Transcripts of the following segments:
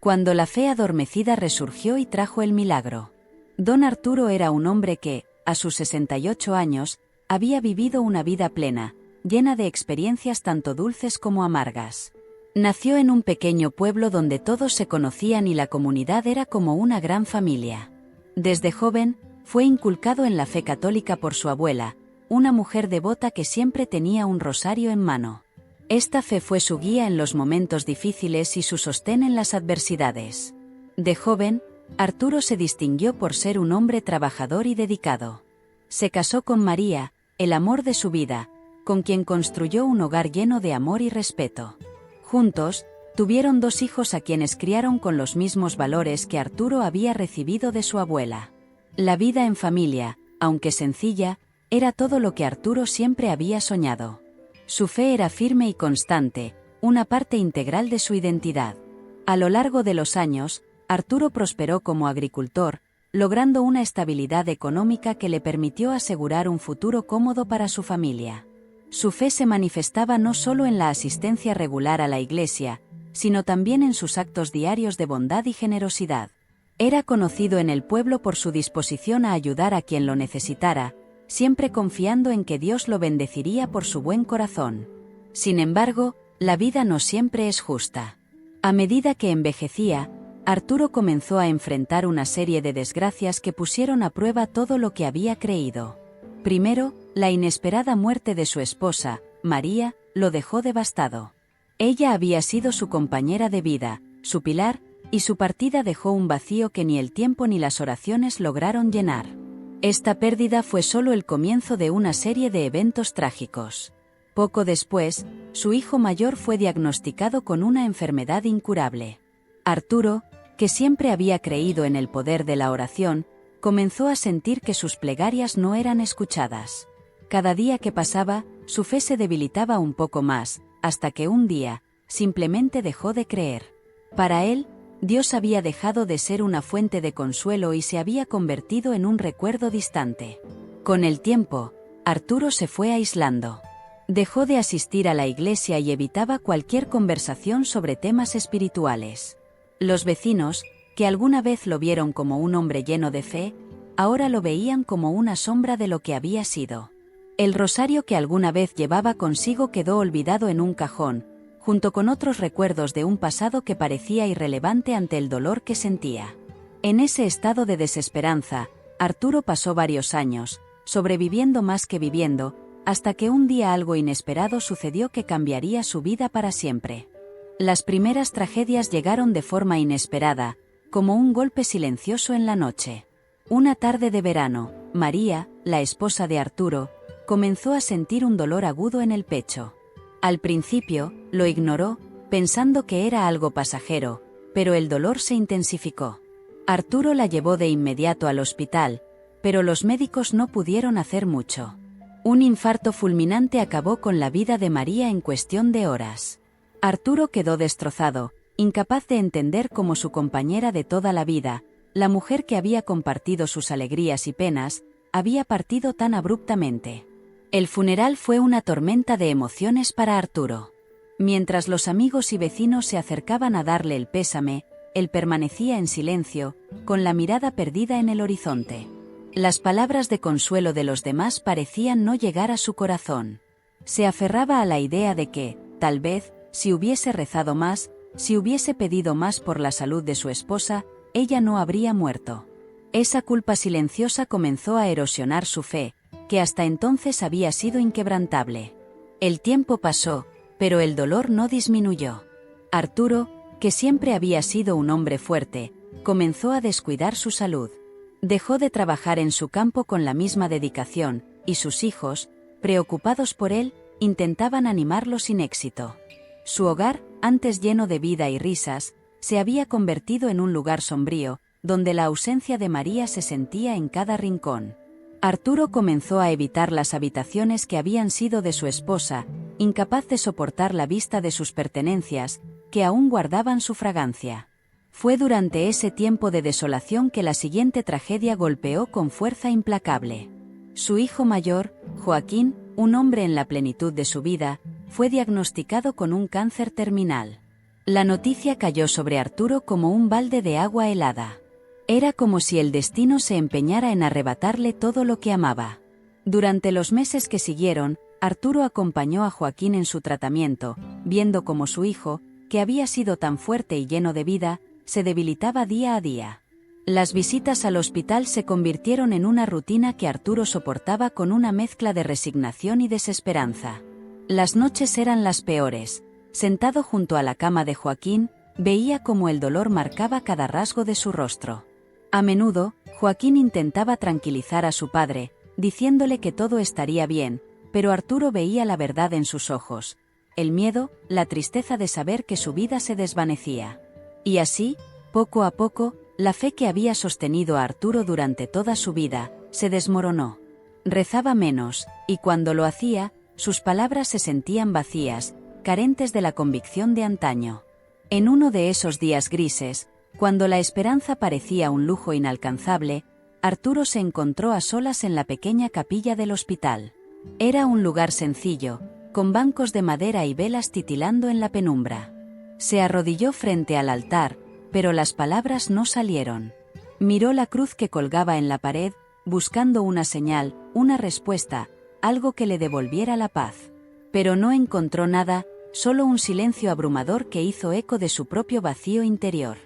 cuando la fe adormecida resurgió y trajo el milagro. Don Arturo era un hombre que, a sus 68 años, había vivido una vida plena, llena de experiencias tanto dulces como amargas. Nació en un pequeño pueblo donde todos se conocían y la comunidad era como una gran familia. Desde joven, fue inculcado en la fe católica por su abuela, una mujer devota que siempre tenía un rosario en mano. Esta fe fue su guía en los momentos difíciles y su sostén en las adversidades. De joven, Arturo se distinguió por ser un hombre trabajador y dedicado. Se casó con María, el amor de su vida, con quien construyó un hogar lleno de amor y respeto. Juntos, tuvieron 2 hijos a quienes criaron con los mismos valores que Arturo había recibido de su abuela. La vida en familia, aunque sencilla, era todo lo que Arturo siempre había soñado. Su fe era firme y constante, una parte integral de su identidad. A lo largo de los años, Arturo prosperó como agricultor, logrando una estabilidad económica que le permitió asegurar un futuro cómodo para su familia. Su fe se manifestaba no solo en la asistencia regular a la iglesia, sino también en sus actos diarios de bondad y generosidad. Era conocido en el pueblo por su disposición a ayudar a quien lo necesitara, siempre confiando en que Dios lo bendeciría por su buen corazón. Sin embargo, la vida no siempre es justa. A medida que envejecía, Arturo comenzó a enfrentar una serie de desgracias que pusieron a prueba todo lo que había creído. Primero, la inesperada muerte de su esposa, María, lo dejó devastado. Ella había sido su compañera de vida, su pilar, y su partida dejó un vacío que ni el tiempo ni las oraciones lograron llenar. Esta pérdida fue solo el comienzo de una serie de eventos trágicos. Poco después, su hijo mayor fue diagnosticado con una enfermedad incurable. Arturo, que siempre había creído en el poder de la oración, comenzó a sentir que sus plegarias no eran escuchadas. Cada día que pasaba, su fe se debilitaba un poco más, hasta que un día, simplemente dejó de creer. Para él, Dios había dejado de ser una fuente de consuelo y se había convertido en un recuerdo distante. Con el tiempo, Arturo se fue aislando. Dejó de asistir a la iglesia y evitaba cualquier conversación sobre temas espirituales. Los vecinos, que alguna vez lo vieron como un hombre lleno de fe, ahora lo veían como una sombra de lo que había sido. El rosario que alguna vez llevaba consigo quedó olvidado en un cajón, junto con otros recuerdos de un pasado que parecía irrelevante ante el dolor que sentía. En ese estado de desesperanza, Arturo pasó varios años, sobreviviendo más que viviendo, hasta que un día algo inesperado sucedió que cambiaría su vida para siempre. Las primeras tragedias llegaron de forma inesperada, como un golpe silencioso en la noche. Una tarde de verano, María, la esposa de Arturo, comenzó a sentir un dolor agudo en el pecho. Al principio, lo ignoró, pensando que era algo pasajero, pero el dolor se intensificó. Arturo la llevó de inmediato al hospital, pero los médicos no pudieron hacer mucho. Un infarto fulminante acabó con la vida de María en cuestión de horas. Arturo quedó destrozado, incapaz de entender cómo su compañera de toda la vida, la mujer que había compartido sus alegrías y penas, había partido tan abruptamente. El funeral fue una tormenta de emociones para Arturo. Mientras los amigos y vecinos se acercaban a darle el pésame, él permanecía en silencio, con la mirada perdida en el horizonte. Las palabras de consuelo de los demás parecían no llegar a su corazón. Se aferraba a la idea de que, tal vez, si hubiese rezado más, si hubiese pedido más por la salud de su esposa, ella no habría muerto. Esa culpa silenciosa comenzó a erosionar su fe, que hasta entonces había sido inquebrantable. El tiempo pasó, pero el dolor no disminuyó. Arturo, que siempre había sido un hombre fuerte, comenzó a descuidar su salud. Dejó de trabajar en su campo con la misma dedicación, y sus hijos, preocupados por él, intentaban animarlo sin éxito. Su hogar, antes lleno de vida y risas, se había convertido en un lugar sombrío, donde la ausencia de María se sentía en cada rincón. Arturo comenzó a evitar las habitaciones que habían sido de su esposa, incapaz de soportar la vista de sus pertenencias, que aún guardaban su fragancia. Fue durante ese tiempo de desolación que la siguiente tragedia golpeó con fuerza implacable. Su hijo mayor, Joaquín, un hombre en la plenitud de su vida, fue diagnosticado con un cáncer terminal. La noticia cayó sobre Arturo como un balde de agua helada. Era como si el destino se empeñara en arrebatarle todo lo que amaba. Durante los meses que siguieron, Arturo acompañó a Joaquín en su tratamiento, viendo cómo su hijo, que había sido tan fuerte y lleno de vida, se debilitaba día a día. Las visitas al hospital se convirtieron en una rutina que Arturo soportaba con una mezcla de resignación y desesperanza. Las noches eran las peores. Sentado junto a la cama de Joaquín, veía cómo el dolor marcaba cada rasgo de su rostro. A menudo, Joaquín intentaba tranquilizar a su padre, diciéndole que todo estaría bien, pero Arturo veía la verdad en sus ojos: el miedo, la tristeza de saber que su vida se desvanecía. Y así, poco a poco, la fe que había sostenido a Arturo durante toda su vida, se desmoronó. Rezaba menos, y cuando lo hacía, sus palabras se sentían vacías, carentes de la convicción de antaño. En uno de esos días grises, cuando la esperanza parecía un lujo inalcanzable, Arturo se encontró a solas en la pequeña capilla del hospital. Era un lugar sencillo, con bancos de madera y velas titilando en la penumbra. Se arrodilló frente al altar, pero las palabras no salieron. Miró la cruz que colgaba en la pared, buscando una señal, una respuesta, algo que le devolviera la paz. Pero no encontró nada, solo un silencio abrumador que hizo eco de su propio vacío interior.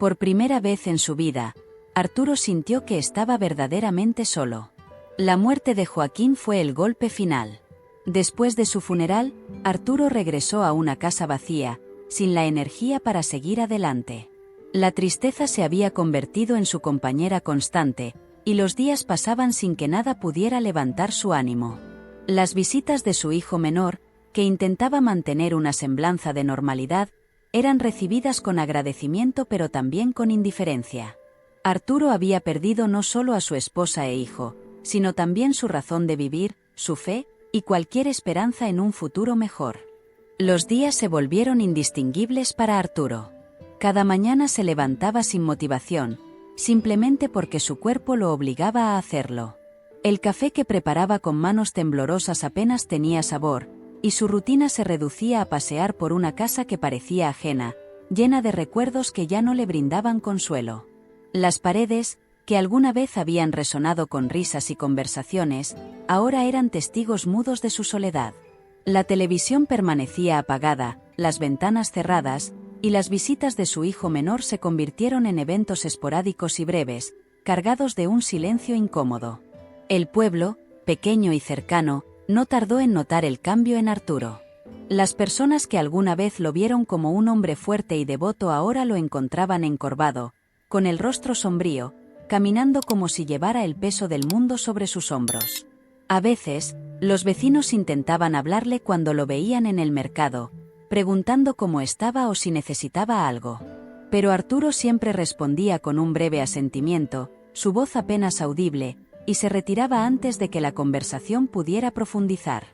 Por primera vez en su vida, Arturo sintió que estaba verdaderamente solo. La muerte de Joaquín fue el golpe final. Después de su funeral, Arturo regresó a una casa vacía, sin la energía para seguir adelante. La tristeza se había convertido en su compañera constante, y los días pasaban sin que nada pudiera levantar su ánimo. Las visitas de su hijo menor, que intentaba mantener una semblanza de normalidad, eran recibidas con agradecimiento pero también con indiferencia. Arturo había perdido no solo a su esposa e hijo, sino también su razón de vivir, su fe, y cualquier esperanza en un futuro mejor. Los días se volvieron indistinguibles para Arturo. Cada mañana se levantaba sin motivación, simplemente porque su cuerpo lo obligaba a hacerlo. El café que preparaba con manos temblorosas apenas tenía sabor, y su rutina se reducía a pasear por una casa que parecía ajena, llena de recuerdos que ya no le brindaban consuelo. Las paredes, que alguna vez habían resonado con risas y conversaciones, ahora eran testigos mudos de su soledad. La televisión permanecía apagada, las ventanas cerradas, y las visitas de su hijo menor se convirtieron en eventos esporádicos y breves, cargados de un silencio incómodo. El pueblo, pequeño y cercano, no tardó en notar el cambio en Arturo. Las personas que alguna vez lo vieron como un hombre fuerte y devoto ahora lo encontraban encorvado, con el rostro sombrío, caminando como si llevara el peso del mundo sobre sus hombros. A veces, los vecinos intentaban hablarle cuando lo veían en el mercado, preguntando cómo estaba o si necesitaba algo. Pero Arturo siempre respondía con un breve asentimiento, su voz apenas audible, y se retiraba antes de que la conversación pudiera profundizar.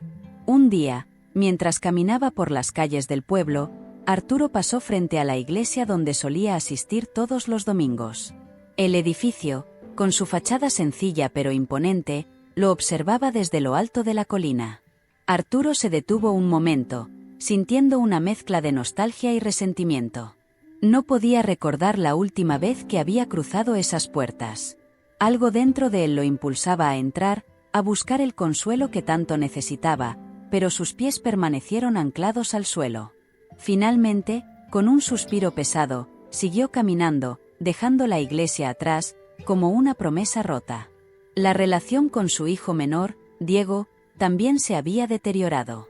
Un día, mientras caminaba por las calles del pueblo, Arturo pasó frente a la iglesia donde solía asistir todos los domingos. El edificio, con su fachada sencilla pero imponente, lo observaba desde lo alto de la colina. Arturo se detuvo un momento, sintiendo una mezcla de nostalgia y resentimiento. No podía recordar la última vez que había cruzado esas puertas. Algo dentro de él lo impulsaba a entrar, a buscar el consuelo que tanto necesitaba, pero sus pies permanecieron anclados al suelo. Finalmente, con un suspiro pesado, siguió caminando, dejando la iglesia atrás, como una promesa rota. La relación con su hijo menor, Diego, también se había deteriorado.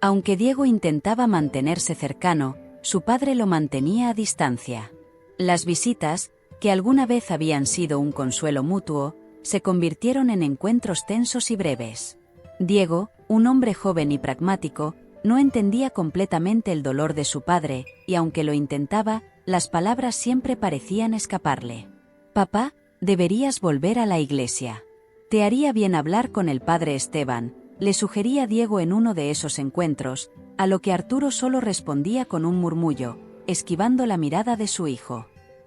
Aunque Diego intentaba mantenerse cercano, su padre lo mantenía a distancia. Las visitas, que alguna vez habían sido un consuelo mutuo, se convirtieron en encuentros tensos y breves. Diego, un hombre joven y pragmático, no entendía completamente el dolor de su padre, y aunque lo intentaba, las palabras siempre parecían escaparle. «Papá, deberías volver a la iglesia. Te haría bien hablar con el padre Esteban», le sugería Diego en uno de esos encuentros, a lo que Arturo solo respondía con un murmullo, esquivando la mirada de su hijo.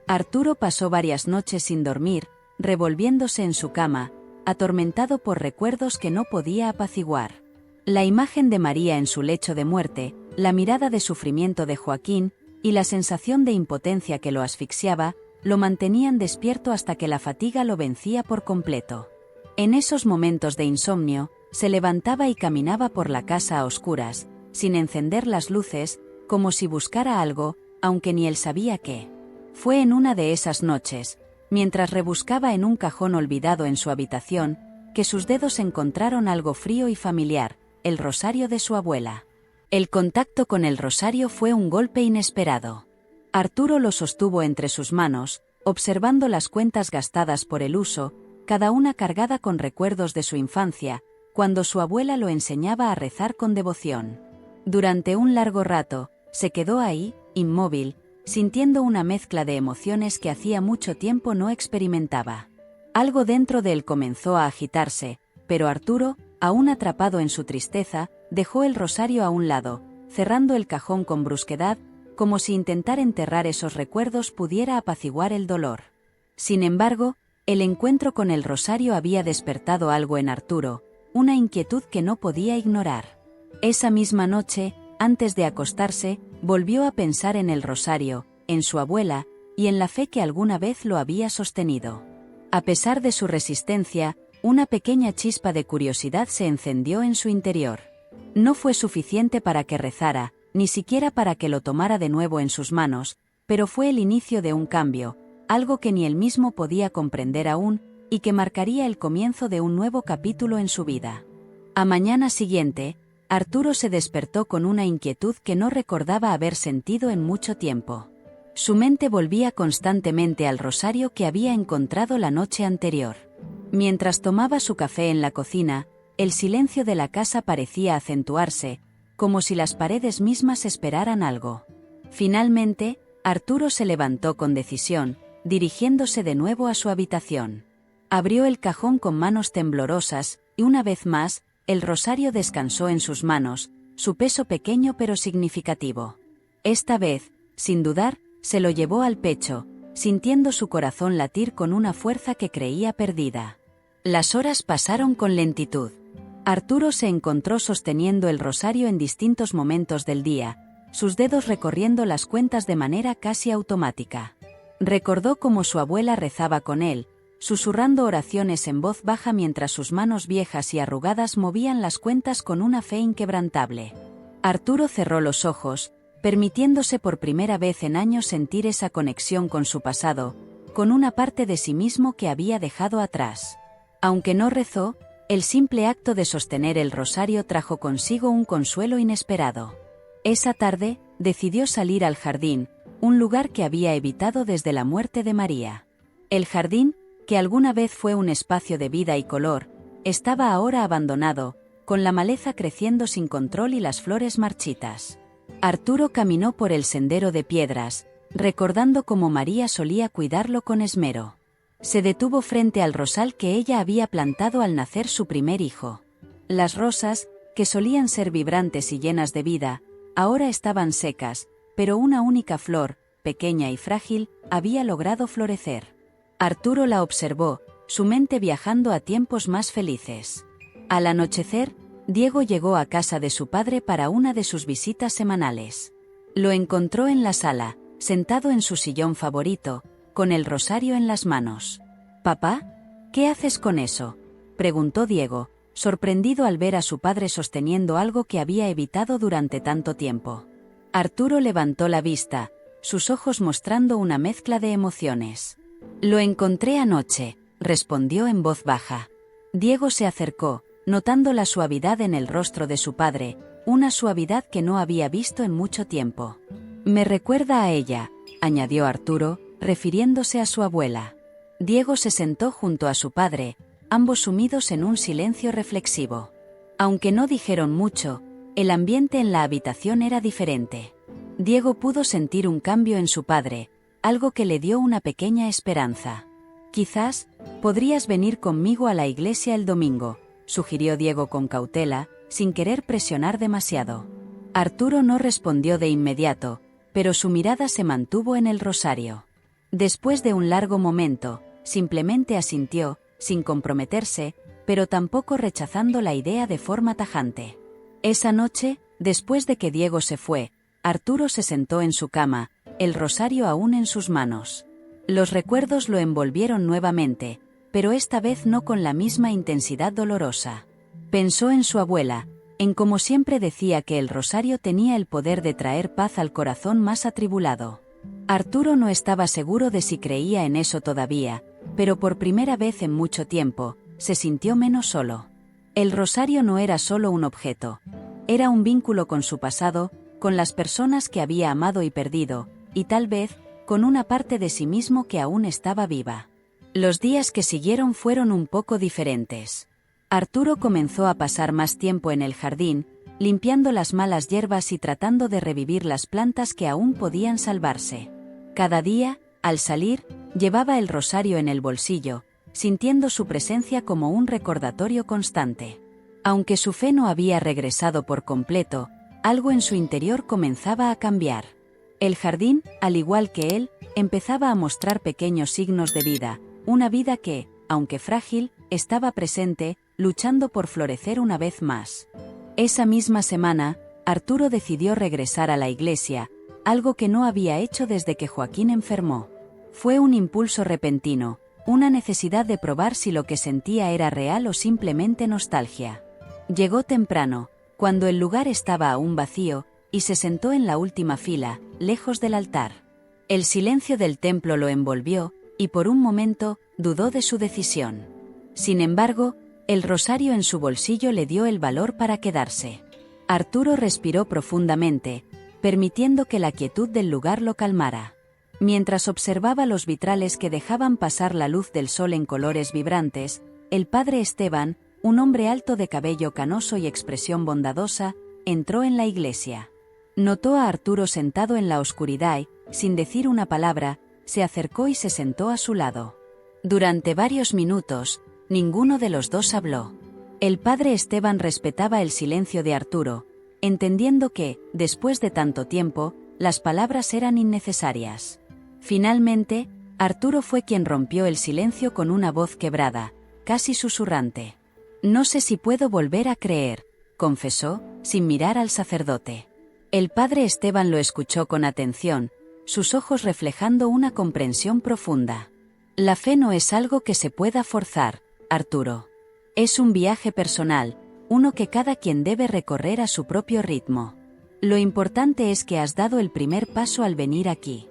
Arturo pasó varias noches sin dormir, revolviéndose en su cama, atormentado por recuerdos que no podía apaciguar. La imagen de María en su lecho de muerte, la mirada de sufrimiento de Joaquín, y la sensación de impotencia que lo asfixiaba, lo mantenían despierto hasta que la fatiga lo vencía por completo. En esos momentos de insomnio, se levantaba y caminaba por la casa a oscuras, sin encender las luces, como si buscara algo, aunque ni él sabía qué. Fue en una de esas noches, mientras rebuscaba en un cajón olvidado en su habitación, que sus dedos encontraron algo frío y familiar, el rosario de su abuela. El contacto con el rosario fue un golpe inesperado. Arturo lo sostuvo entre sus manos, observando las cuentas gastadas por el uso, cada una cargada con recuerdos de su infancia, cuando su abuela lo enseñaba a rezar con devoción. Durante un largo rato, se quedó ahí, inmóvil, sintiendo una mezcla de emociones que hacía mucho tiempo no experimentaba. Algo dentro de él comenzó a agitarse, pero Arturo, aún atrapado en su tristeza, dejó el rosario a un lado, cerrando el cajón con brusquedad, como si intentar enterrar esos recuerdos pudiera apaciguar el dolor. Sin embargo, el encuentro con el rosario había despertado algo en Arturo, una inquietud que no podía ignorar. Esa misma noche, antes de acostarse, volvió a pensar en el rosario, en su abuela, y en la fe que alguna vez lo había sostenido. A pesar de su resistencia, una pequeña chispa de curiosidad se encendió en su interior. No fue suficiente para que rezara, ni siquiera para que lo tomara de nuevo en sus manos, pero fue el inicio de un cambio, algo que ni él mismo podía comprender aún, y que marcaría el comienzo de un nuevo capítulo en su vida. A mañana siguiente, Arturo se despertó con una inquietud que no recordaba haber sentido en mucho tiempo. Su mente volvía constantemente al rosario que había encontrado la noche anterior. Mientras tomaba su café en la cocina, el silencio de la casa parecía acentuarse, como si las paredes mismas esperaran algo. Finalmente, Arturo se levantó con decisión, dirigiéndose de nuevo a su habitación. Abrió el cajón con manos temblorosas, y una vez más, el rosario descansó en sus manos, su peso pequeño pero significativo. Esta vez, sin dudar, se lo llevó al pecho, sintiendo su corazón latir con una fuerza que creía perdida. Las horas pasaron con lentitud. Arturo se encontró sosteniendo el rosario en distintos momentos del día, sus dedos recorriendo las cuentas de manera casi automática. Recordó cómo su abuela rezaba con él, susurrando oraciones en voz baja mientras sus manos viejas y arrugadas movían las cuentas con una fe inquebrantable. Arturo cerró los ojos, permitiéndose por primera vez en años sentir esa conexión con su pasado, con una parte de sí mismo que había dejado atrás. Aunque no rezó, el simple acto de sostener el rosario trajo consigo un consuelo inesperado. Esa tarde, decidió salir al jardín, un lugar que había evitado desde la muerte de María. El jardín, que alguna vez fue un espacio de vida y color, estaba ahora abandonado, con la maleza creciendo sin control y las flores marchitas. Arturo caminó por el sendero de piedras, recordando cómo María solía cuidarlo con esmero. Se detuvo frente al rosal que ella había plantado al nacer su primer hijo. Las rosas, que solían ser vibrantes y llenas de vida, ahora estaban secas, pero una única flor, pequeña y frágil, había logrado florecer. Arturo la observó, su mente viajando a tiempos más felices. Al anochecer, Diego llegó a casa de su padre para una de sus visitas semanales. Lo encontró en la sala, sentado en su sillón favorito, con el rosario en las manos. «Papá, ¿qué haces con eso?», preguntó Diego, sorprendido al ver a su padre sosteniendo algo que había evitado durante tanto tiempo. Arturo levantó la vista, sus ojos mostrando una mezcla de emociones. «Lo encontré anoche», respondió en voz baja. Diego se acercó, notando la suavidad en el rostro de su padre, una suavidad que no había visto en mucho tiempo. «Me recuerda a ella», añadió Arturo, refiriéndose a su abuela. Diego se sentó junto a su padre, ambos sumidos en un silencio reflexivo. Aunque no dijeron mucho, el ambiente en la habitación era diferente. Diego pudo sentir un cambio en su padre, algo que le dio una pequeña esperanza. «Quizás, podrías venir conmigo a la iglesia el domingo», sugirió Diego con cautela, sin querer presionar demasiado. Arturo no respondió de inmediato, pero su mirada se mantuvo en el rosario. Después de un largo momento, simplemente asintió, sin comprometerse, pero tampoco rechazando la idea de forma tajante. Esa noche, después de que Diego se fue, Arturo se sentó en su cama, el rosario aún en sus manos. Los recuerdos lo envolvieron nuevamente, pero esta vez no con la misma intensidad dolorosa. Pensó en su abuela, en cómo siempre decía que el rosario tenía el poder de traer paz al corazón más atribulado. Arturo no estaba seguro de si creía en eso todavía, pero por primera vez en mucho tiempo, se sintió menos solo. El rosario no era solo un objeto. Era un vínculo con su pasado, con las personas que había amado y perdido, y tal vez, con una parte de sí mismo que aún estaba viva. Los días que siguieron fueron un poco diferentes. Arturo comenzó a pasar más tiempo en el jardín, limpiando las malas hierbas y tratando de revivir las plantas que aún podían salvarse. Cada día, al salir, llevaba el rosario en el bolsillo, sintiendo su presencia como un recordatorio constante. Aunque su fe no había regresado por completo, algo en su interior comenzaba a cambiar. El jardín, al igual que él, empezaba a mostrar pequeños signos de vida, una vida que, aunque frágil, estaba presente, luchando por florecer una vez más. Esa misma semana, Arturo decidió regresar a la iglesia, algo que no había hecho desde que Joaquín enfermó. Fue un impulso repentino, una necesidad de probar si lo que sentía era real o simplemente nostalgia. Llegó temprano, cuando el lugar estaba aún vacío, y se sentó en la última fila, lejos del altar. El silencio del templo lo envolvió, y por un momento, dudó de su decisión. Sin embargo, el rosario en su bolsillo le dio el valor para quedarse. Arturo respiró profundamente, permitiendo que la quietud del lugar lo calmara. Mientras observaba los vitrales que dejaban pasar la luz del sol en colores vibrantes, el padre Esteban, un hombre alto de cabello canoso y expresión bondadosa, entró en la iglesia. Notó a Arturo sentado en la oscuridad y, sin decir una palabra, se acercó y se sentó a su lado. Durante varios minutos, ninguno de los dos habló. El padre Esteban respetaba el silencio de Arturo, entendiendo que, después de tanto tiempo, las palabras eran innecesarias. Finalmente, Arturo fue quien rompió el silencio con una voz quebrada, casi susurrante. «No sé si puedo volver a creer», confesó, sin mirar al sacerdote. El padre Esteban lo escuchó con atención, sus ojos reflejando una comprensión profunda. «La fe no es algo que se pueda forzar, Arturo. Es un viaje personal, uno que cada quien debe recorrer a su propio ritmo. Lo importante es que has dado el primer paso al venir aquí».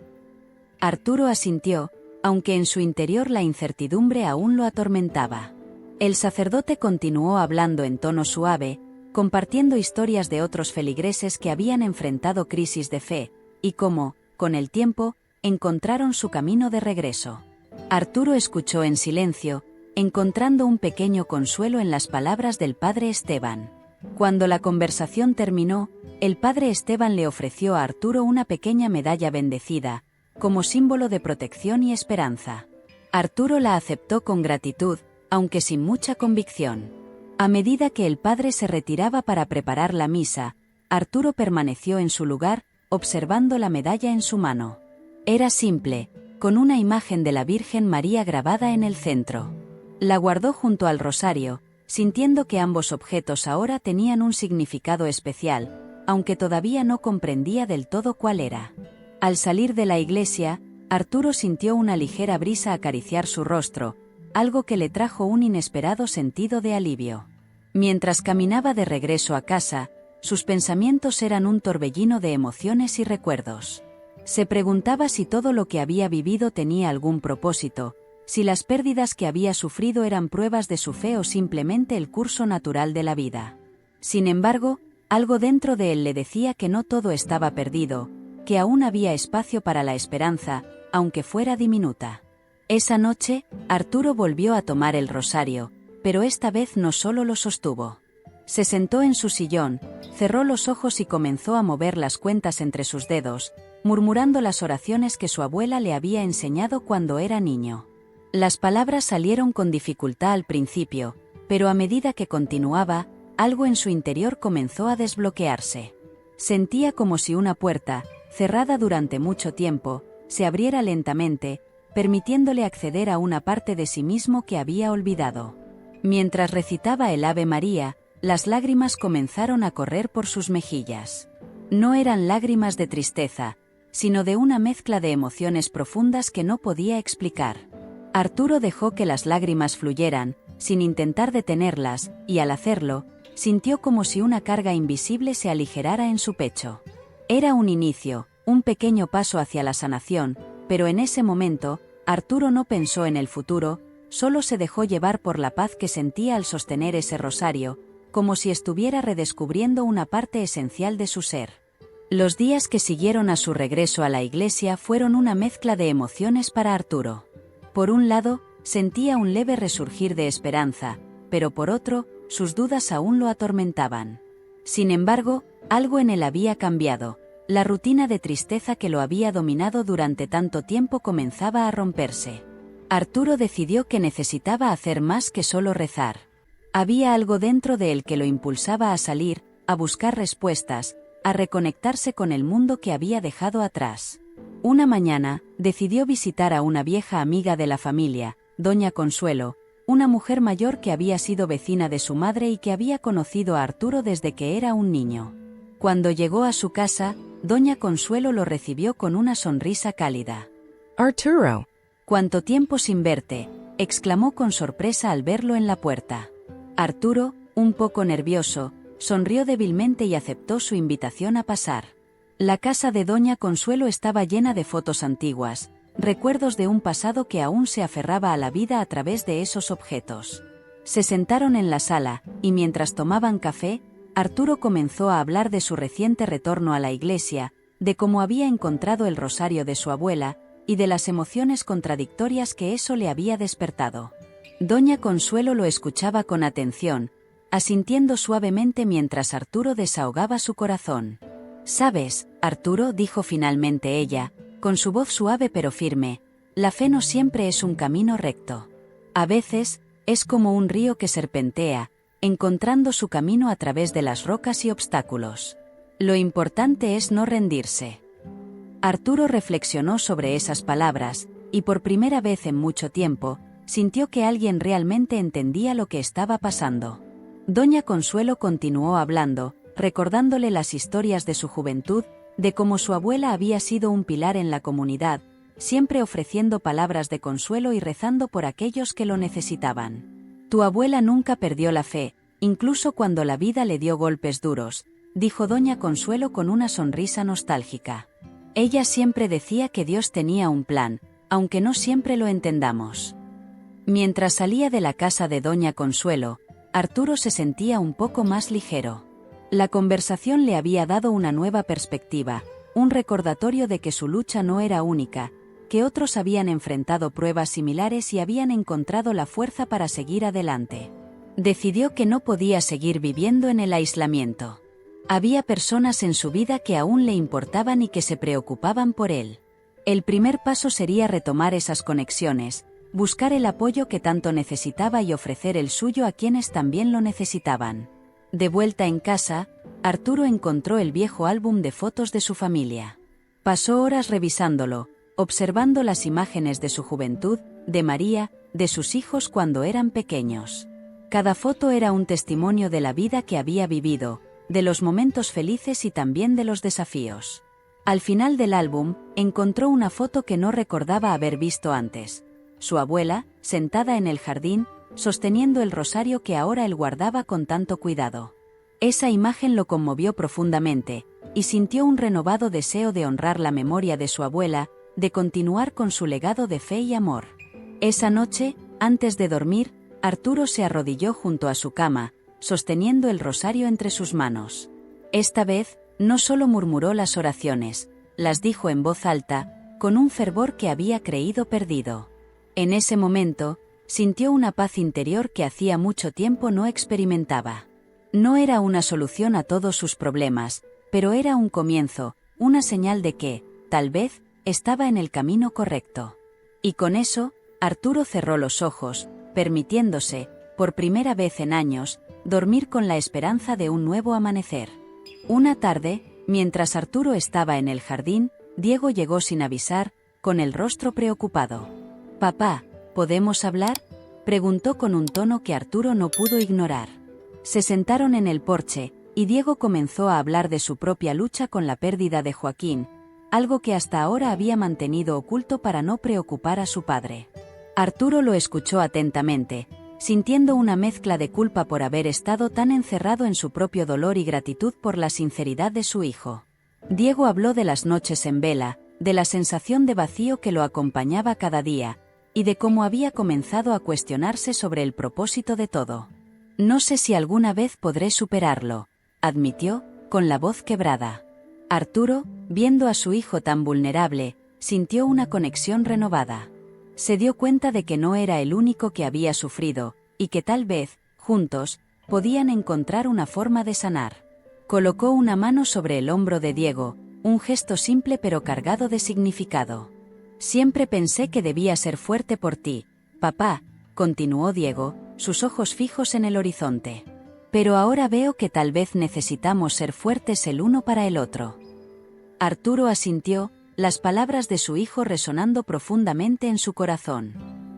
Arturo asintió, aunque en su interior la incertidumbre aún lo atormentaba. El sacerdote continuó hablando en tono suave, compartiendo historias de otros feligreses que habían enfrentado crisis de fe, y cómo, con el tiempo, encontraron su camino de regreso. Arturo escuchó en silencio, encontrando un pequeño consuelo en las palabras del padre Esteban. Cuando la conversación terminó, el padre Esteban le ofreció a Arturo una pequeña medalla bendecida, como símbolo de protección y esperanza. Arturo la aceptó con gratitud, aunque sin mucha convicción. A medida que el padre se retiraba para preparar la misa, Arturo permaneció en su lugar, observando la medalla en su mano. Era simple, con una imagen de la Virgen María grabada en el centro. La guardó junto al rosario, sintiendo que ambos objetos ahora tenían un significado especial, aunque todavía no comprendía del todo cuál era. Al salir de la iglesia, Arturo sintió una ligera brisa acariciar su rostro, algo que le trajo un inesperado sentido de alivio. Mientras caminaba de regreso a casa, sus pensamientos eran un torbellino de emociones y recuerdos. Se preguntaba si todo lo que había vivido tenía algún propósito, si las pérdidas que había sufrido eran pruebas de su fe o simplemente el curso natural de la vida. Sin embargo, algo dentro de él le decía que no todo estaba perdido, que aún había espacio para la esperanza, aunque fuera diminuta. Esa noche, Arturo volvió a tomar el rosario, pero esta vez no solo lo sostuvo. Se sentó en su sillón, cerró los ojos y comenzó a mover las cuentas entre sus dedos, murmurando las oraciones que su abuela le había enseñado cuando era niño. Las palabras salieron con dificultad al principio, pero a medida que continuaba, algo en su interior comenzó a desbloquearse. Sentía como si una puerta, cerrada durante mucho tiempo, se abriera lentamente, permitiéndole acceder a una parte de sí mismo que había olvidado. Mientras recitaba el Ave María, las lágrimas comenzaron a correr por sus mejillas. No eran lágrimas de tristeza, sino de una mezcla de emociones profundas que no podía explicar. Arturo dejó que las lágrimas fluyeran, sin intentar detenerlas, y al hacerlo, sintió como si una carga invisible se aligerara en su pecho. Era un inicio, un pequeño paso hacia la sanación, pero en ese momento, Arturo no pensó en el futuro, solo se dejó llevar por la paz que sentía al sostener ese rosario, como si estuviera redescubriendo una parte esencial de su ser. Los días que siguieron a su regreso a la iglesia fueron una mezcla de emociones para Arturo. Por un lado, sentía un leve resurgir de esperanza, pero por otro, sus dudas aún lo atormentaban. Sin embargo, algo en él había cambiado. La rutina de tristeza que lo había dominado durante tanto tiempo comenzaba a romperse. Arturo decidió que necesitaba hacer más que solo rezar. Había algo dentro de él que lo impulsaba a salir, a buscar respuestas, a reconectarse con el mundo que había dejado atrás. Una mañana, decidió visitar a una vieja amiga de la familia, doña Consuelo, una mujer mayor que había sido vecina de su madre y que había conocido a Arturo desde que era un niño. Cuando llegó a su casa, doña Consuelo lo recibió con una sonrisa cálida. Arturo. «¿Cuánto tiempo sin verte?», exclamó con sorpresa al verlo en la puerta. Arturo, un poco nervioso, sonrió débilmente y aceptó su invitación a pasar. La casa de doña Consuelo estaba llena de fotos antiguas, recuerdos de un pasado que aún se aferraba a la vida a través de esos objetos. Se sentaron en la sala, y mientras tomaban café, Arturo comenzó a hablar de su reciente retorno a la iglesia, de cómo había encontrado el rosario de su abuela, y de las emociones contradictorias que eso le había despertado. Doña Consuelo lo escuchaba con atención, asintiendo suavemente mientras Arturo desahogaba su corazón. «¿Sabes, Arturo?», dijo finalmente ella, con su voz suave pero firme, «la fe no siempre es un camino recto. A veces, es como un río que serpentea, encontrando su camino a través de las rocas y obstáculos. Lo importante es no rendirse». Arturo reflexionó sobre esas palabras, y por primera vez en mucho tiempo, sintió que alguien realmente entendía lo que estaba pasando. Doña Consuelo continuó hablando, recordándole las historias de su juventud, de cómo su abuela había sido un pilar en la comunidad, siempre ofreciendo palabras de consuelo y rezando por aquellos que lo necesitaban. «Tu abuela nunca perdió la fe, incluso cuando la vida le dio golpes duros», dijo doña Consuelo con una sonrisa nostálgica. «Ella siempre decía que Dios tenía un plan, aunque no siempre lo entendamos». Mientras salía de la casa de doña Consuelo, Arturo se sentía un poco más ligero. La conversación le había dado una nueva perspectiva, un recordatorio de que su lucha no era única, que otros habían enfrentado pruebas similares y habían encontrado la fuerza para seguir adelante. Decidió que no podía seguir viviendo en el aislamiento. Había personas en su vida que aún le importaban y que se preocupaban por él. El primer paso sería retomar esas conexiones, buscar el apoyo que tanto necesitaba y ofrecer el suyo a quienes también lo necesitaban. De vuelta en casa, Arturo encontró el viejo álbum de fotos de su familia. Pasó horas revisándolo, observando las imágenes de su juventud, de María, de sus hijos cuando eran pequeños. Cada foto era un testimonio de la vida que había vivido, de los momentos felices y también de los desafíos. Al final del álbum, encontró una foto que no recordaba haber visto antes. Su abuela, sentada en el jardín, sosteniendo el rosario que ahora él guardaba con tanto cuidado. Esa imagen lo conmovió profundamente, y sintió un renovado deseo de honrar la memoria de su abuela, de continuar con su legado de fe y amor. Esa noche, antes de dormir, Arturo se arrodilló junto a su cama, sosteniendo el rosario entre sus manos. Esta vez, no solo murmuró las oraciones, las dijo en voz alta, con un fervor que había creído perdido. En ese momento, sintió una paz interior que hacía mucho tiempo no experimentaba. No era una solución a todos sus problemas, pero era un comienzo, una señal de que, tal vez, estaba en el camino correcto. Y con eso, Arturo cerró los ojos, permitiéndose, por primera vez en años, dormir con la esperanza de un nuevo amanecer. Una tarde, mientras Arturo estaba en el jardín, Diego llegó sin avisar, con el rostro preocupado. «Papá, ¿podemos hablar?», preguntó con un tono que Arturo no pudo ignorar. Se sentaron en el porche, y Diego comenzó a hablar de su propia lucha con la pérdida de Joaquín, algo que hasta ahora había mantenido oculto para no preocupar a su padre. Arturo lo escuchó atentamente, sintiendo una mezcla de culpa por haber estado tan encerrado en su propio dolor y gratitud por la sinceridad de su hijo. Diego habló de las noches en vela, de la sensación de vacío que lo acompañaba cada día, y de cómo había comenzado a cuestionarse sobre el propósito de todo. «No sé si alguna vez podré superarlo», admitió, con la voz quebrada. Arturo, viendo a su hijo tan vulnerable, sintió una conexión renovada. Se dio cuenta de que no era el único que había sufrido, y que tal vez, juntos, podían encontrar una forma de sanar. Colocó una mano sobre el hombro de Diego, un gesto simple pero cargado de significado. «Siempre pensé que debía ser fuerte por ti, papá», continuó Diego, sus ojos fijos en el horizonte. «Pero ahora veo que tal vez necesitamos ser fuertes el uno para el otro». Arturo asintió, las palabras de su hijo resonando profundamente en su corazón.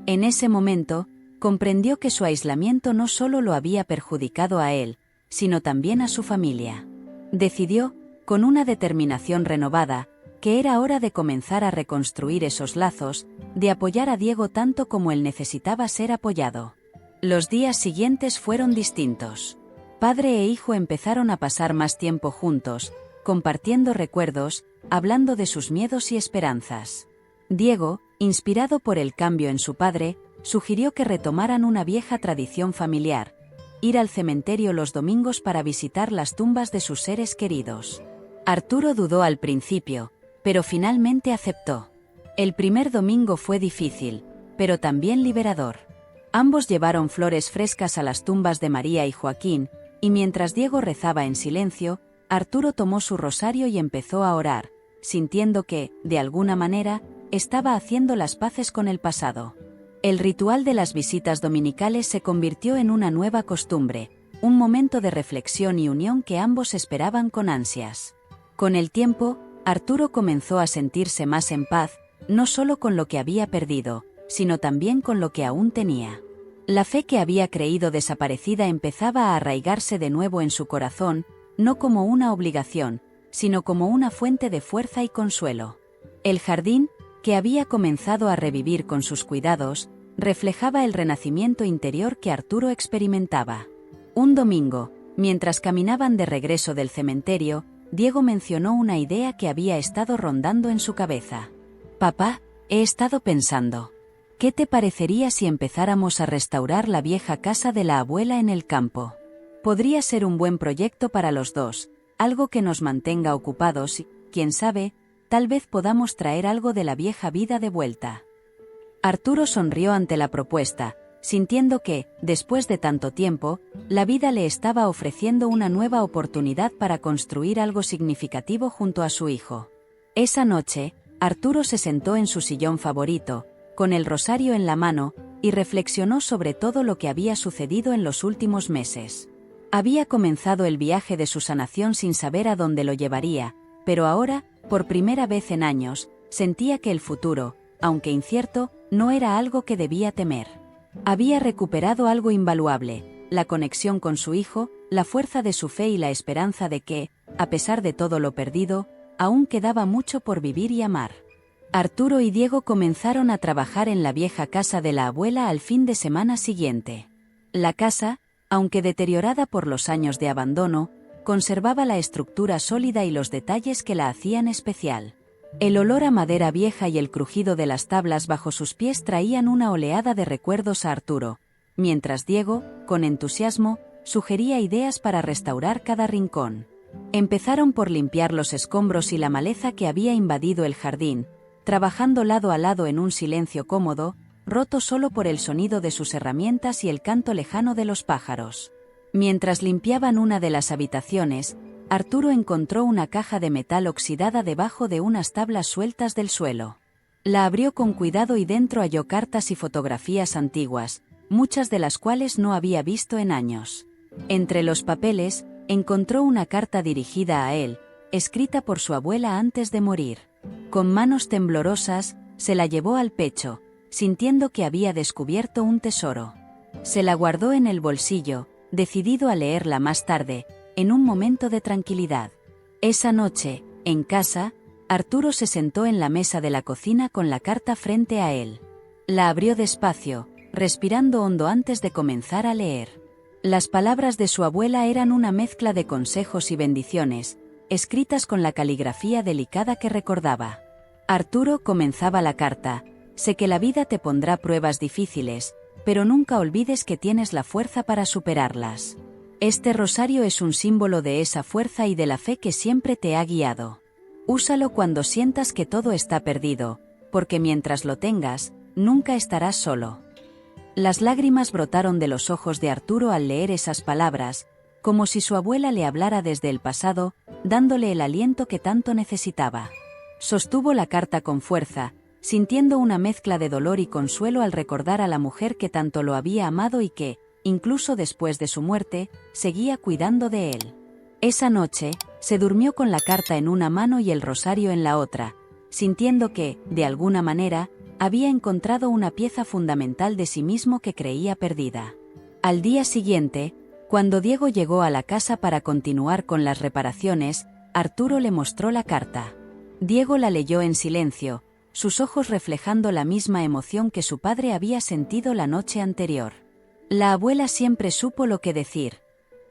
En ese momento, comprendió que su aislamiento no solo lo había perjudicado a él, sino también a su familia. Decidió, con una determinación renovada, que era hora de comenzar a reconstruir esos lazos, de apoyar a Diego tanto como él necesitaba ser apoyado. Los días siguientes fueron distintos. Padre e hijo empezaron a pasar más tiempo juntos, compartiendo recuerdos, hablando de sus miedos y esperanzas. Diego, inspirado por el cambio en su padre, sugirió que retomaran una vieja tradición familiar: ir al cementerio los domingos para visitar las tumbas de sus seres queridos. Arturo dudó al principio, pero finalmente aceptó. El primer domingo fue difícil, pero también liberador. Ambos llevaron flores frescas a las tumbas de María y Joaquín, y mientras Diego rezaba en silencio, Arturo tomó su rosario y empezó a orar, sintiendo que, de alguna manera, estaba haciendo las paces con el pasado. El ritual de las visitas dominicales se convirtió en una nueva costumbre, un momento de reflexión y unión que ambos esperaban con ansias. Con el tiempo, Arturo comenzó a sentirse más en paz, no solo con lo que había perdido, sino también con lo que aún tenía. La fe que había creído desaparecida empezaba a arraigarse de nuevo en su corazón, no como una obligación, sino como una fuente de fuerza y consuelo. El jardín, que había comenzado a revivir con sus cuidados, reflejaba el renacimiento interior que Arturo experimentaba. Un domingo, mientras caminaban de regreso del cementerio, Diego mencionó una idea que había estado rondando en su cabeza. «Papá, he estado pensando. ¿Qué te parecería si empezáramos a restaurar la vieja casa de la abuela en el campo? Podría ser un buen proyecto para los dos, algo que nos mantenga ocupados y, quién sabe, tal vez podamos traer algo de la vieja vida de vuelta». Arturo sonrió ante la propuesta, sintiendo que, después de tanto tiempo, la vida le estaba ofreciendo una nueva oportunidad para construir algo significativo junto a su hijo. Esa noche, Arturo se sentó en su sillón favorito, con el rosario en la mano, y reflexionó sobre todo lo que había sucedido en los últimos meses. Había comenzado el viaje de su sanación sin saber a dónde lo llevaría, pero ahora, por primera vez en años, sentía que el futuro, aunque incierto, no era algo que debía temer. Había recuperado algo invaluable: la conexión con su hijo, la fuerza de su fe y la esperanza de que, a pesar de todo lo perdido, aún quedaba mucho por vivir y amar. Arturo y Diego comenzaron a trabajar en la vieja casa de la abuela al fin de semana siguiente. La casa, aunque deteriorada por los años de abandono, conservaba la estructura sólida y los detalles que la hacían especial. El olor a madera vieja y el crujido de las tablas bajo sus pies traían una oleada de recuerdos a Arturo, mientras Diego, con entusiasmo, sugería ideas para restaurar cada rincón. Empezaron por limpiar los escombros y la maleza que había invadido el jardín, trabajando lado a lado en un silencio cómodo, roto solo por el sonido de sus herramientas y el canto lejano de los pájaros. Mientras limpiaban una de las habitaciones, Arturo encontró una caja de metal oxidada debajo de unas tablas sueltas del suelo. La abrió con cuidado y dentro halló cartas y fotografías antiguas, muchas de las cuales no había visto en años. Entre los papeles, encontró una carta dirigida a él, escrita por su abuela antes de morir. Con manos temblorosas, se la llevó al pecho, sintiendo que había descubierto un tesoro. Se la guardó en el bolsillo, decidido a leerla más tarde, en un momento de tranquilidad. Esa noche, en casa, Arturo se sentó en la mesa de la cocina con la carta frente a él. La abrió despacio, respirando hondo antes de comenzar a leer. Las palabras de su abuela eran una mezcla de consejos y bendiciones, escritas con la caligrafía delicada que recordaba. Arturo, comenzaba la carta, sé que la vida te pondrá pruebas difíciles, pero nunca olvides que tienes la fuerza para superarlas. Este rosario es un símbolo de esa fuerza y de la fe que siempre te ha guiado. Úsalo cuando sientas que todo está perdido, porque mientras lo tengas, nunca estarás solo. Las lágrimas brotaron de los ojos de Arturo al leer esas palabras, como si su abuela le hablara desde el pasado, dándole el aliento que tanto necesitaba. Sostuvo la carta con fuerza, sintiendo una mezcla de dolor y consuelo al recordar a la mujer que tanto lo había amado y que, incluso después de su muerte, seguía cuidando de él. Esa noche, se durmió con la carta en una mano y el rosario en la otra, sintiendo que, de alguna manera, había encontrado una pieza fundamental de sí mismo que creía perdida. Al día siguiente, cuando Diego llegó a la casa para continuar con las reparaciones, Arturo le mostró la carta. Diego la leyó en silencio, sus ojos reflejando la misma emoción que su padre había sentido la noche anterior. La abuela siempre supo lo que decir,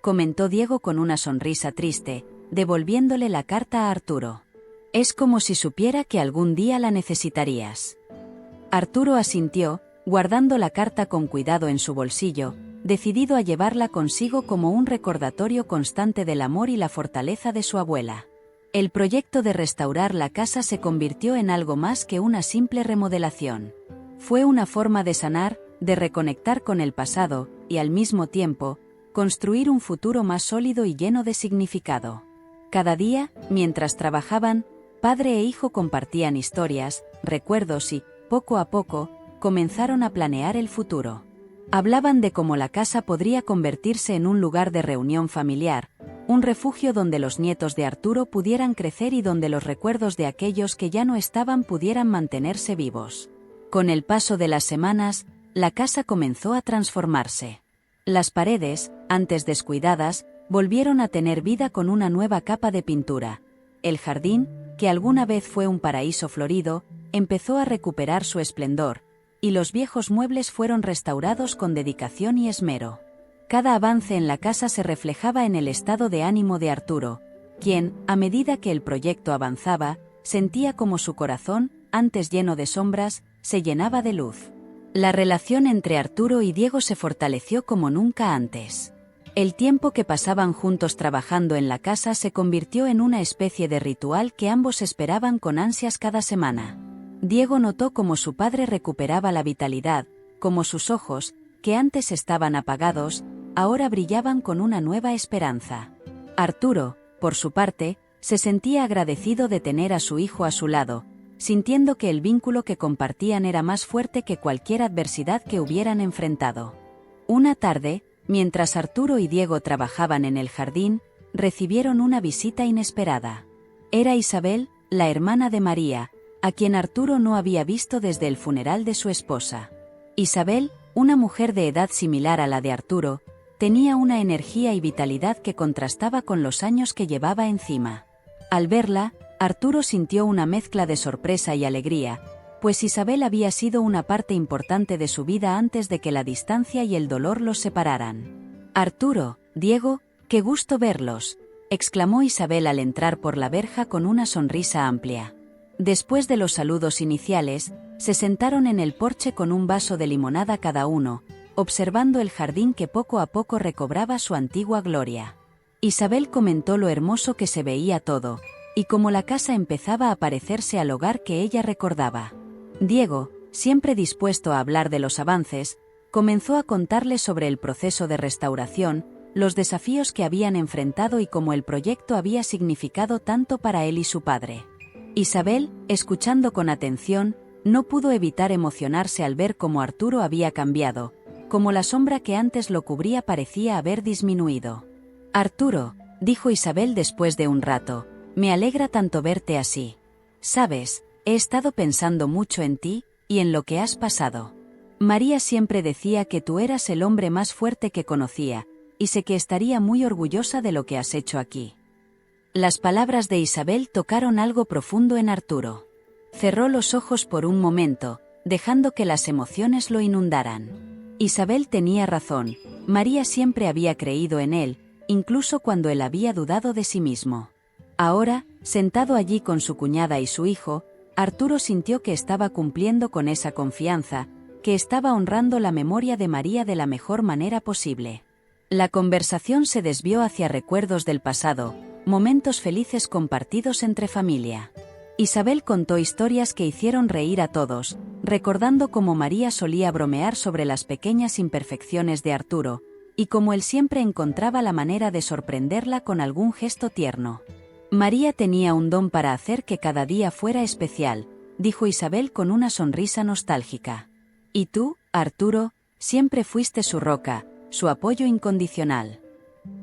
comentó Diego con una sonrisa triste, devolviéndole la carta a Arturo. Es como si supiera que algún día la necesitarías. Arturo asintió, guardando la carta con cuidado en su bolsillo, decidido a llevarla consigo como un recordatorio constante del amor y la fortaleza de su abuela. El proyecto de restaurar la casa se convirtió en algo más que una simple remodelación. Fue una forma de sanar, de reconectar con el pasado, y al mismo tiempo, construir un futuro más sólido y lleno de significado. Cada día, mientras trabajaban, padre e hijo compartían historias, recuerdos y, poco a poco, comenzaron a planear el futuro. Hablaban de cómo la casa podría convertirse en un lugar de reunión familiar, un refugio donde los nietos de Arturo pudieran crecer y donde los recuerdos de aquellos que ya no estaban pudieran mantenerse vivos. Con el paso de las semanas, la casa comenzó a transformarse. Las paredes, antes descuidadas, volvieron a tener vida con una nueva capa de pintura. El jardín, que alguna vez fue un paraíso florido, empezó a recuperar su esplendor, y los viejos muebles fueron restaurados con dedicación y esmero. Cada avance en la casa se reflejaba en el estado de ánimo de Arturo, quien, a medida que el proyecto avanzaba, sentía como su corazón, antes lleno de sombras, se llenaba de luz. La relación entre Arturo y Diego se fortaleció como nunca antes. El tiempo que pasaban juntos trabajando en la casa se convirtió en una especie de ritual que ambos esperaban con ansias cada semana. Diego notó cómo su padre recuperaba la vitalidad, cómo sus ojos, que antes estaban apagados, ahora brillaban con una nueva esperanza. Arturo, por su parte, se sentía agradecido de tener a su hijo a su lado, sintiendo que el vínculo que compartían era más fuerte que cualquier adversidad que hubieran enfrentado. Una tarde, mientras Arturo y Diego trabajaban en el jardín, recibieron una visita inesperada. Era Isabel, la hermana de María, a quien Arturo no había visto desde el funeral de su esposa. Isabel, una mujer de edad similar a la de Arturo, tenía una energía y vitalidad que contrastaba con los años que llevaba encima. Al verla, Arturo sintió una mezcla de sorpresa y alegría, pues Isabel había sido una parte importante de su vida antes de que la distancia y el dolor los separaran. Arturo, Diego, qué gusto verlos, exclamó Isabel al entrar por la verja con una sonrisa amplia. Después de los saludos iniciales, se sentaron en el porche con un vaso de limonada cada uno, observando el jardín que poco a poco recobraba su antigua gloria. Isabel comentó lo hermoso que se veía todo, y cómo la casa empezaba a parecerse al hogar que ella recordaba. Diego, siempre dispuesto a hablar de los avances, comenzó a contarle sobre el proceso de restauración, los desafíos que habían enfrentado y cómo el proyecto había significado tanto para él y su padre. Isabel, escuchando con atención, no pudo evitar emocionarse al ver cómo Arturo había cambiado, como la sombra que antes lo cubría parecía haber disminuido. Arturo, dijo Isabel después de un rato, me alegra tanto verte así. Sabes, he estado pensando mucho en ti, y en lo que has pasado. María siempre decía que tú eras el hombre más fuerte que conocía, y sé que estaría muy orgullosa de lo que has hecho aquí». Las palabras de Isabel tocaron algo profundo en Arturo. Cerró los ojos por un momento, dejando que las emociones lo inundaran. Isabel tenía razón, María siempre había creído en él, incluso cuando él había dudado de sí mismo. Ahora, sentado allí con su cuñada y su hijo, Arturo sintió que estaba cumpliendo con esa confianza, que estaba honrando la memoria de María de la mejor manera posible. La conversación se desvió hacia recuerdos del pasado, momentos felices compartidos entre familia. Isabel contó historias que hicieron reír a todos, recordando cómo María solía bromear sobre las pequeñas imperfecciones de Arturo, y cómo él siempre encontraba la manera de sorprenderla con algún gesto tierno. «María tenía un don para hacer que cada día fuera especial», dijo Isabel con una sonrisa nostálgica. «Y tú, Arturo, siempre fuiste su roca, su apoyo incondicional».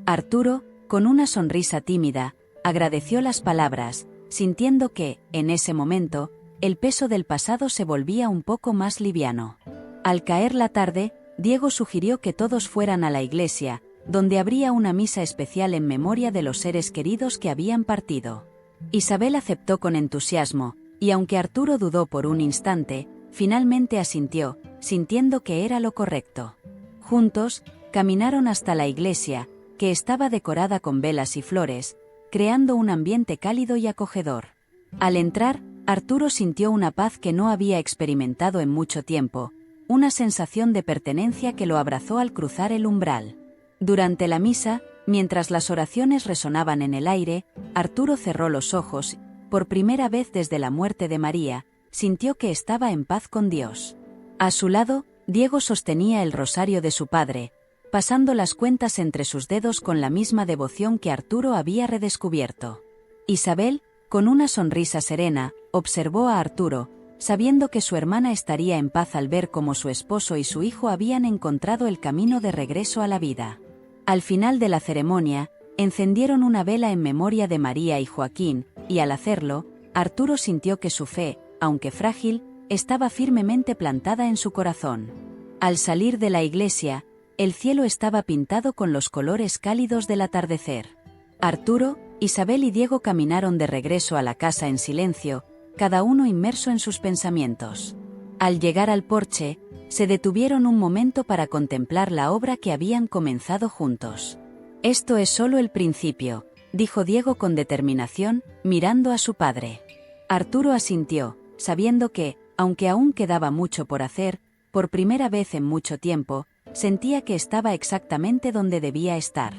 Arturo, con una sonrisa tímida, agradeció las palabras, sintiendo que, en ese momento, el peso del pasado se volvía un poco más liviano. Al caer la tarde, Diego sugirió que todos fueran a la iglesia, donde habría una misa especial en memoria de los seres queridos que habían partido. Isabel aceptó con entusiasmo, y aunque Arturo dudó por un instante, finalmente asintió, sintiendo que era lo correcto. Juntos, caminaron hasta la iglesia, que estaba decorada con velas y flores, creando un ambiente cálido y acogedor. Al entrar, Arturo sintió una paz que no había experimentado en mucho tiempo, una sensación de pertenencia que lo abrazó al cruzar el umbral. Durante la misa, mientras las oraciones resonaban en el aire, Arturo cerró los ojos, por primera vez desde la muerte de María, sintió que estaba en paz con Dios. A su lado, Diego sostenía el rosario de su padre, pasando las cuentas entre sus dedos con la misma devoción que Arturo había redescubierto. Isabel, con una sonrisa serena, observó a Arturo, sabiendo que su hermana estaría en paz al ver cómo su esposo y su hijo habían encontrado el camino de regreso a la vida. Al final de la ceremonia, encendieron una vela en memoria de María y Joaquín, y al hacerlo, Arturo sintió que su fe, aunque frágil, estaba firmemente plantada en su corazón. Al salir de la iglesia, el cielo estaba pintado con los colores cálidos del atardecer. Arturo, Isabel y Diego caminaron de regreso a la casa en silencio, cada uno inmerso en sus pensamientos. Al llegar al porche, se detuvieron un momento para contemplar la obra que habían comenzado juntos. «Esto es solo el principio», dijo Diego con determinación, mirando a su padre. Arturo asintió, sabiendo que, aunque aún quedaba mucho por hacer, por primera vez en mucho tiempo, sentía que estaba exactamente donde debía estar.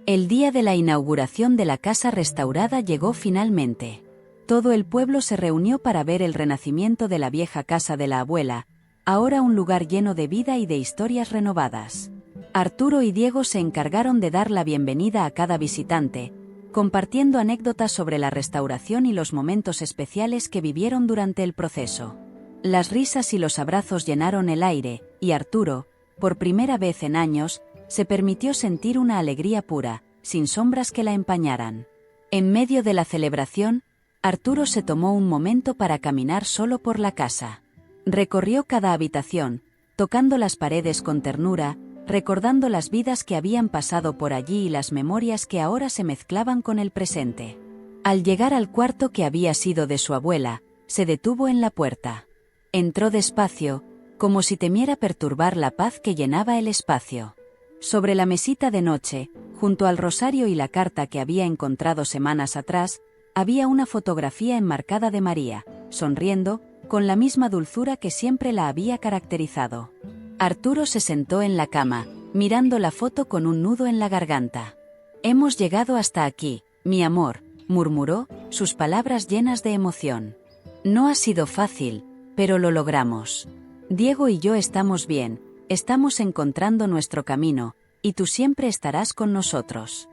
El día de la inauguración de la casa restaurada llegó finalmente. Todo el pueblo se reunió para ver el renacimiento de la vieja casa de la abuela, ahora un lugar lleno de vida y de historias renovadas. Arturo y Diego se encargaron de dar la bienvenida a cada visitante, compartiendo anécdotas sobre la restauración y los momentos especiales que vivieron durante el proceso. Las risas y los abrazos llenaron el aire, y Arturo, por primera vez en años, se permitió sentir una alegría pura, sin sombras que la empañaran. En medio de la celebración, Arturo se tomó un momento para caminar solo por la casa. Recorrió cada habitación, tocando las paredes con ternura, recordando las vidas que habían pasado por allí y las memorias que ahora se mezclaban con el presente. Al llegar al cuarto que había sido de su abuela, se detuvo en la puerta. Entró despacio, como si temiera perturbar la paz que llenaba el espacio. Sobre la mesita de noche, junto al rosario y la carta que había encontrado semanas atrás, había una fotografía enmarcada de María, sonriendo, con la misma dulzura que siempre la había caracterizado. Arturo se sentó en la cama, mirando la foto con un nudo en la garganta. «Hemos llegado hasta aquí, mi amor», murmuró, sus palabras llenas de emoción. «No ha sido fácil, pero lo logramos. Diego y yo estamos bien, estamos encontrando nuestro camino, y tú siempre estarás con nosotros».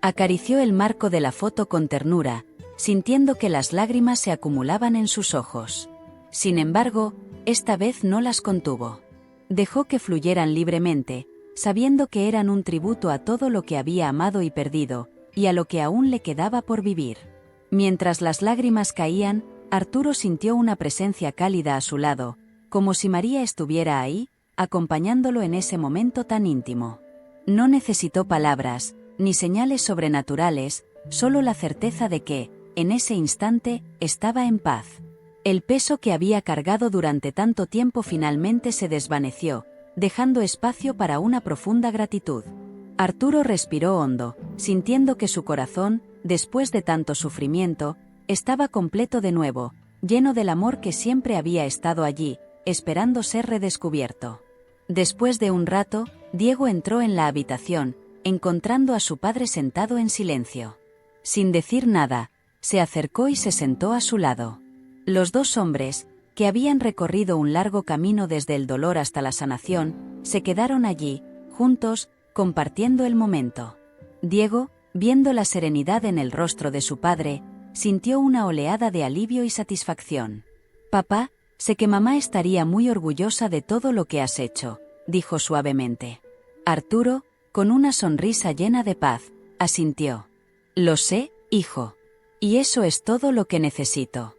Acarició el marco de la foto con ternura, sintiendo que las lágrimas se acumulaban en sus ojos. Sin embargo, esta vez no las contuvo. Dejó que fluyeran libremente, sabiendo que eran un tributo a todo lo que había amado y perdido, y a lo que aún le quedaba por vivir. Mientras las lágrimas caían, Arturo sintió una presencia cálida a su lado, como si María estuviera ahí, acompañándolo en ese momento tan íntimo. No necesitó palabras, ni señales sobrenaturales, solo la certeza de que, en ese instante, estaba en paz. El peso que había cargado durante tanto tiempo finalmente se desvaneció, dejando espacio para una profunda gratitud. Arturo respiró hondo, sintiendo que su corazón, después de tanto sufrimiento, estaba completo de nuevo, lleno del amor que siempre había estado allí, esperando ser redescubierto. Después de un rato, Diego entró en la habitación, encontrando a su padre sentado en silencio. Sin decir nada, se acercó y se sentó a su lado. Los dos hombres, que habían recorrido un largo camino desde el dolor hasta la sanación, se quedaron allí, juntos, compartiendo el momento. Diego, viendo la serenidad en el rostro de su padre, sintió una oleada de alivio y satisfacción. «Papá, sé que mamá estaría muy orgullosa de todo lo que has hecho», dijo suavemente. Arturo, con una sonrisa llena de paz, asintió. «Lo sé, hijo. Y eso es todo lo que necesito».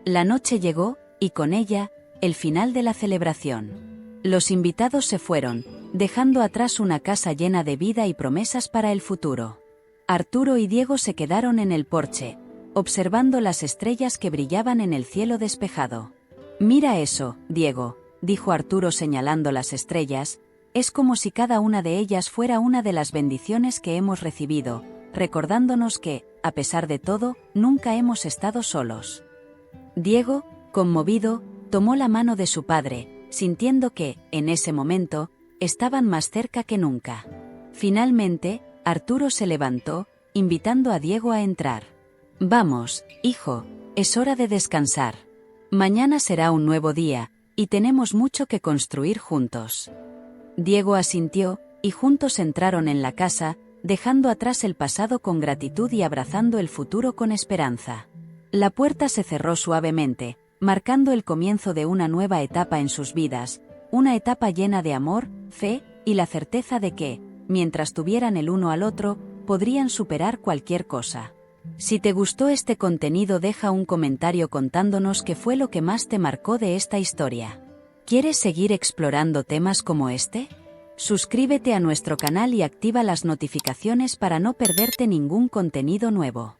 La noche llegó, y con ella, el final de la celebración. Los invitados se fueron, dejando atrás una casa llena de vida y promesas para el futuro. Arturo y Diego se quedaron en el porche, observando las estrellas que brillaban en el cielo despejado. «Mira eso, Diego», dijo Arturo señalando las estrellas, «es como si cada una de ellas fuera una de las bendiciones que hemos recibido, recordándonos que, a pesar de todo, nunca hemos estado solos». Diego, conmovido, tomó la mano de su padre, sintiendo que, en ese momento, estaban más cerca que nunca. Finalmente, Arturo se levantó, invitando a Diego a entrar. «Vamos, hijo, es hora de descansar. Mañana será un nuevo día, y tenemos mucho que construir juntos». Diego asintió, y juntos entraron en la casa, dejando atrás el pasado con gratitud y abrazando el futuro con esperanza. La puerta se cerró suavemente, marcando el comienzo de una nueva etapa en sus vidas, una etapa llena de amor, fe, y la certeza de que, mientras tuvieran el uno al otro, podrían superar cualquier cosa. Si te gustó este contenido, deja un comentario contándonos qué fue lo que más te marcó de esta historia. ¿Quieres seguir explorando temas como este? Suscríbete a nuestro canal y activa las notificaciones para no perderte ningún contenido nuevo.